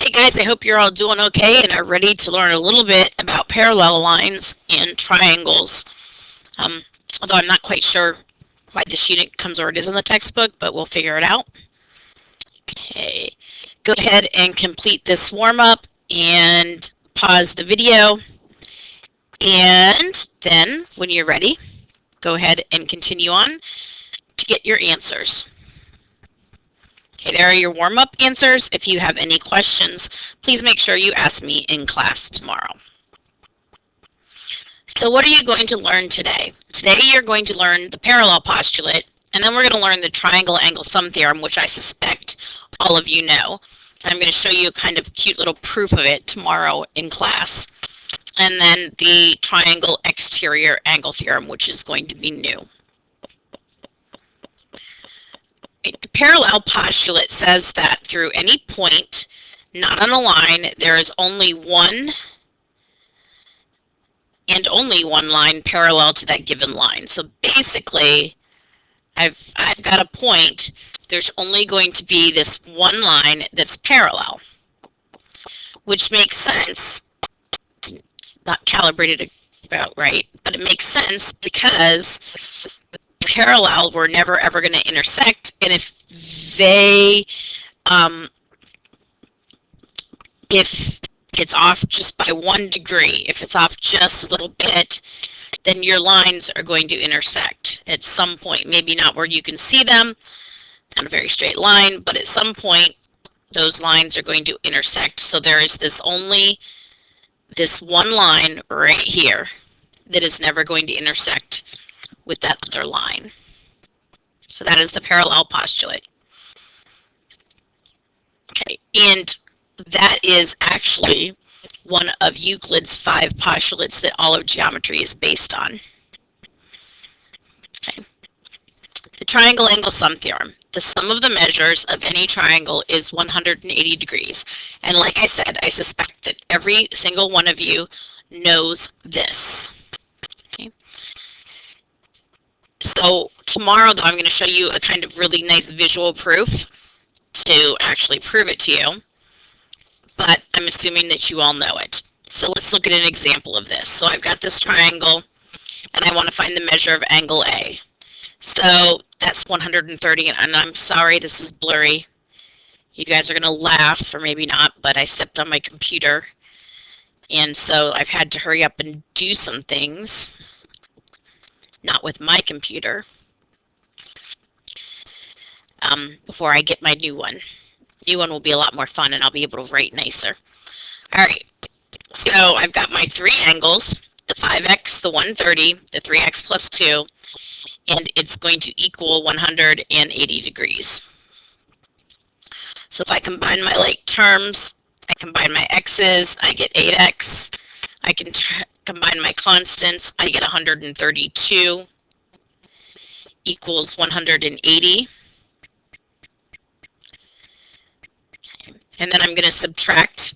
Hey guys, I hope you're all doing okay and are ready to learn a little bit about parallel lines and triangles. Um, Although I'm not quite sure why this unit comes where it is in the textbook, but we'll figure it out. Okay, go ahead and complete this warm-up and pause the video. And then when you're ready, go ahead and continue on to get your answers. Okay, there are your warm-up answers. If you have any questions, please make sure you ask me in class tomorrow. So what are you going to learn today? Today you're going to learn the parallel postulate, and then we're going to learn the triangle angle sum theorem, which I suspect all of you know. I'm going to show you a kind of cute little proof of it tomorrow in class. And then the triangle exterior angle theorem, which is going to be new. The parallel postulate says that through any point not on a line, there is only one and only one line parallel to that given line. So basically, I've got a point. There's only going to be this one line that's parallel, which makes sense. It's not calibrated about right, but it makes sense because parallel were never ever going to intersect, and if they if it's off just by 1 degree, if it's off just a little bit, then your lines are going to intersect at some point. Maybe not where you can see them, not a very straight line, but at some point those lines are going to intersect. So there is this one line right here that is never going to intersect with that other line. So that is the parallel postulate. Okay, and that is actually one of Euclid's 5 postulates that all of geometry is based on. Okay. The triangle angle sum theorem. The sum of the measures of any triangle is 180 degrees. And like I said, I suspect that every single one of you knows this. Okay. So tomorrow, though, I'm going to show you a kind of really nice visual proof to actually prove it to you. But I'm assuming that you all know it. So let's look at an example of this. So I've got this triangle, and I want to find the measure of angle A. So that's 130, and I'm sorry, this is blurry. You guys are going to laugh, or maybe not, but I stepped on my computer, and so I've had to hurry up and do some things. Not with my computer. Before I get my new one. New one will be a lot more fun, and I'll be able to write nicer. All right, so I've got my 3 angles, the 5x, the 130, the 3x plus 2, and it's going to equal 180 degrees. So if I combine my like terms, I combine my x's, I get 8x. I can combine my constants, I get 132 equals 180. And then I'm going to subtract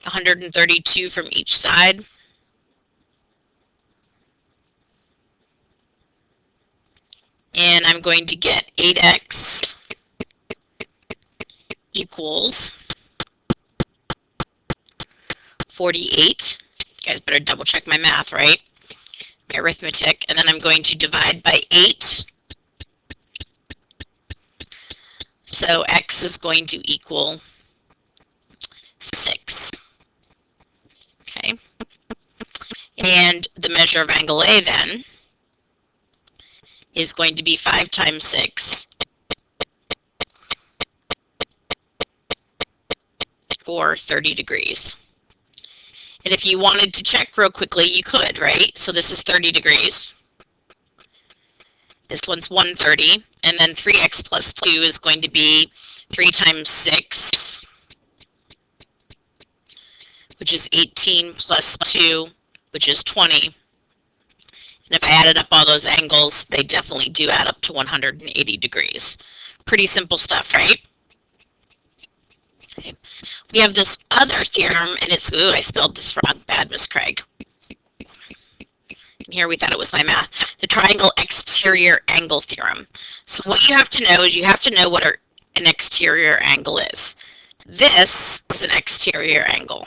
132 from each side. And I'm going to get 8x equals 48. You guys better double check my math, right? My arithmetic. And then I'm going to divide by 8. So x is going to equal 6. Okay. And the measure of angle A then is going to be 5 times 6, or 30 degrees. And if you wanted to check real quickly, you could, right? So this is 30 degrees. This one's 130, and then 3x plus 2 is going to be 3 times 6, which is 18, plus 2, which is 20. And if I added up all those angles, they definitely do add up to 180 degrees. Pretty simple stuff, right? Okay. We have this other theorem, and it's, ooh, I spelled this wrong. Bad, Miss Craig. Here we thought it was my math. The triangle exterior angle theorem. So what you have to know is you have to know what an exterior angle is. This is an exterior angle.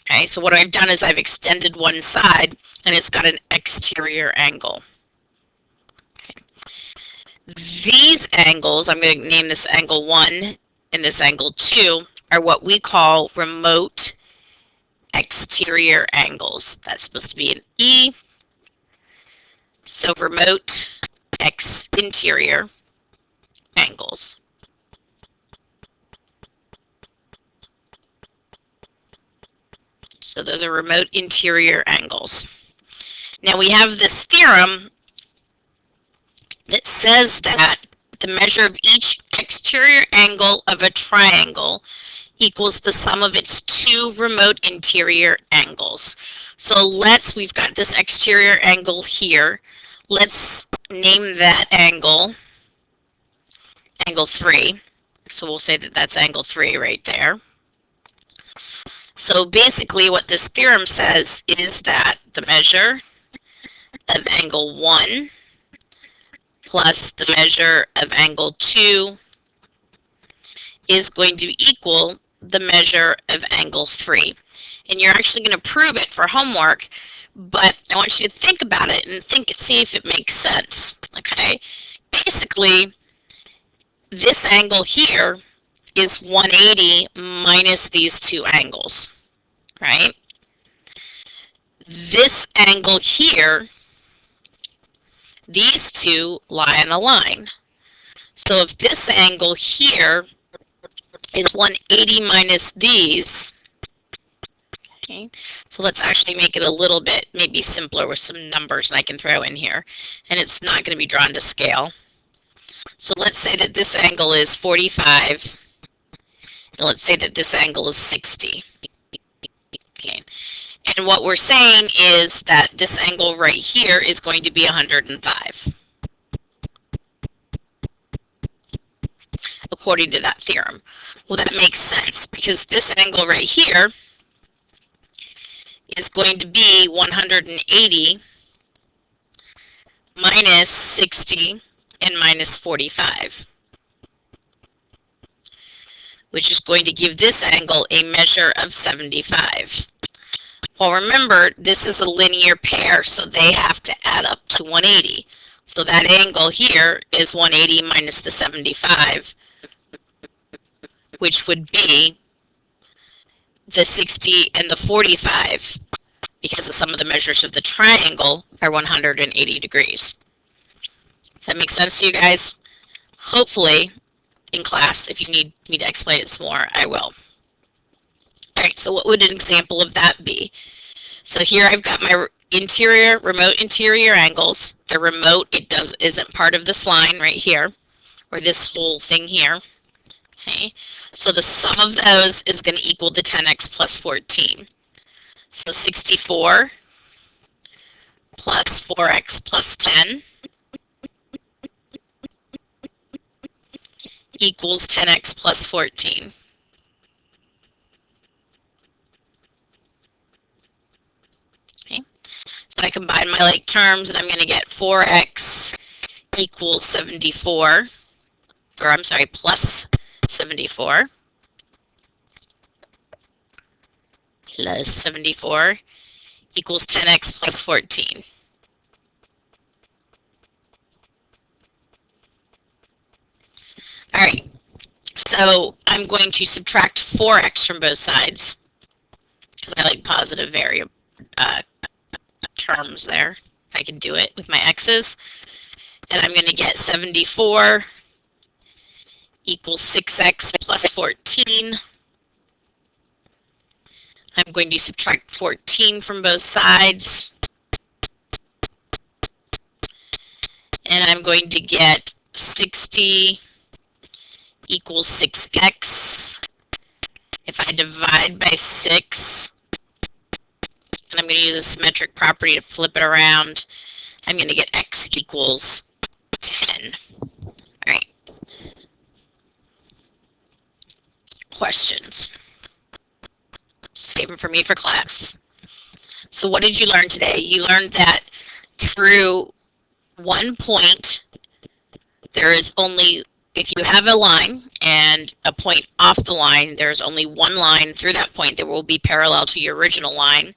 Okay, so what I've done is I've extended one side and it's got an exterior angle. Okay. These angles, I'm going to name this angle 1 and this angle 2, are what we call remote exterior angles. That's supposed to be an E. So remote interior angles. So those are remote interior angles. Now we have this theorem that says that the measure of each exterior angle of a triangle equals the sum of its two remote interior angles. So we've got this exterior angle here. Let's name that angle 3. So we'll say that that's angle 3 right there. So basically what this theorem says is that the measure of angle 1 plus the measure of angle 2 is going to equal the measure of angle 3. And you're actually going to prove it for homework, but I want you to think about it and see if it makes sense. Okay? Basically, this angle here is 180 minus these two angles, right? This angle here, these two lie on a line. So if this angle here is 180 minus these, okay, so let's actually make it a little bit maybe simpler with some numbers I can throw in here, and it's not going to be drawn to scale. So let's say that this angle is 45, and let's say that this angle is 60. Okay. And what we're saying is that this angle right here is going to be 105, according to that theorem. Well, that makes sense because this angle right here is going to be 180 minus 60 and minus 45. Which is going to give this angle a measure of 75. Well, remember, this is a linear pair, so they have to add up to 180. So that angle here is 180 minus the 75, which would be the 60 and the 45, because the sum of the measures of the triangle are 180 degrees. Does that make sense to you guys? Hopefully, in class, if you need me to explain it some more, I will. All right, so what would an example of that be? So here I've got my remote interior angles. The remote, isn't part of this line right here, or this whole thing here. Okay, so the sum of those is going to equal the 10x plus 14. So 64 plus 4x plus 10 equals 10x plus 14. Okay, so I combine my like terms and I'm going to get 4x equals 74, or I'm sorry, plus 74, plus 74 equals 10x plus 14. All right, so I'm going to subtract 4x from both sides because I like positive terms there, if I can do it with my x's. And I'm going to get 74 equals 6x plus 14. I'm going to subtract 14 from both sides. And I'm going to get 60 equals 6x. If I divide by 6, and I'm going to use a symmetric property to flip it around, I'm going to get x equals 10. All right. Questions? Save them for me for class. So what did you learn today? You learned that through one point, there is only if you have a line and a point off the line, there's only one line through that point that will be parallel to your original line.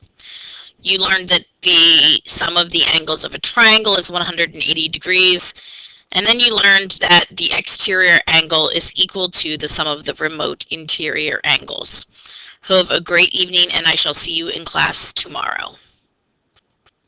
You learned that the sum of the angles of a triangle is 180 degrees. And then you learned that the exterior angle is equal to the sum of the remote interior angles. Have a great evening, and I shall see you in class tomorrow.